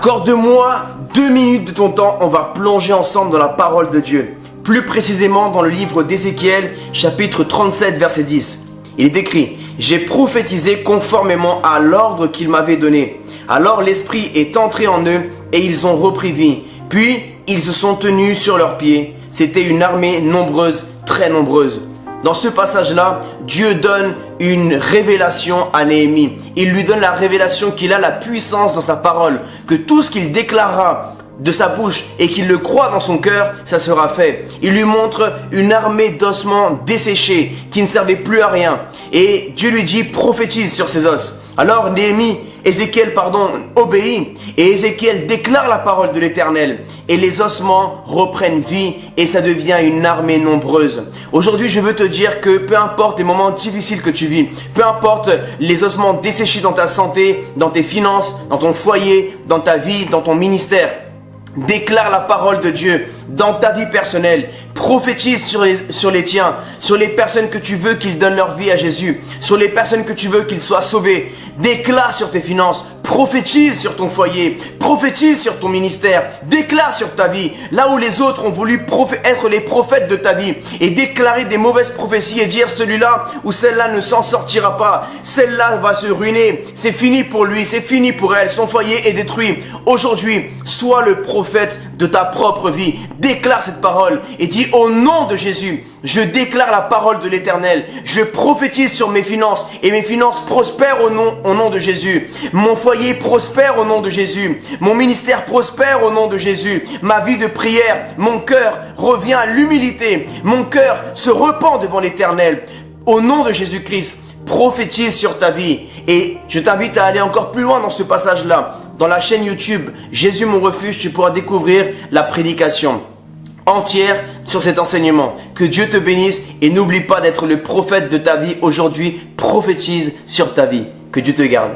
Accorde-moi 2 minutes de ton temps, on va plonger ensemble dans la parole de Dieu. Plus précisément dans le livre d'Ézéchiel, chapitre 37, verset 10. Il est écrit « J'ai prophétisé conformément à l'ordre qu'il m'avait donné. Alors l'Esprit est entré en eux et ils ont repris vie. Puis ils se sont tenus sur leurs pieds. C'était une armée nombreuse, très nombreuse. » Dans ce passage-là, Dieu donne une révélation à Néhémie. Il lui donne la révélation qu'il a la puissance dans sa parole, que tout ce qu'il déclarera de sa bouche et qu'il le croit dans son cœur, ça sera fait. Il lui montre une armée d'ossements desséchés qui ne servaient plus à rien. Et Dieu lui dit, prophétise sur ces os. Alors Ézéchiel obéit et Ézéchiel déclare la parole de l'Éternel et les ossements reprennent vie et ça devient une armée nombreuse. Aujourd'hui, je veux te dire que peu importe les moments difficiles que tu vis, peu importe les ossements desséchés dans ta santé, dans tes finances, dans ton foyer, dans ta vie, dans ton ministère, déclare la parole de Dieu dans ta vie personnelle. Prophétise sur les tiens, sur les personnes que tu veux qu'ils donnent leur vie à Jésus, sur les personnes que tu veux qu'ils soient sauvés. Déclare sur tes finances, prophétise sur ton foyer, prophétise sur ton ministère, déclare sur ta vie. Là où les autres ont voulu être les prophètes de ta vie et déclarer des mauvaises prophéties et dire celui-là ou celle-là ne s'en sortira pas, celle-là va se ruiner, c'est fini pour lui, c'est fini pour elle, son foyer est détruit. Aujourd'hui, sois le prophète de ta propre vie. Déclare cette parole et dis au nom de Jésus, je déclare la parole de l'Éternel. Je prophétise sur mes finances et mes finances prospèrent au nom de Jésus. Mon foyer prospère au nom de Jésus. Mon ministère prospère au nom de Jésus. Ma vie de prière, mon cœur revient à l'humilité. Mon cœur se repent devant l'Éternel. Au nom de Jésus-Christ, prophétise sur ta vie. Et je t'invite à aller encore plus loin dans ce passage-là. Dans la chaîne YouTube Jésus mon refuge, tu pourras découvrir la prédication entière sur cet enseignement. Que Dieu te bénisse et n'oublie pas d'être le prophète de ta vie aujourd'hui. Prophétise sur ta vie. Que Dieu te garde.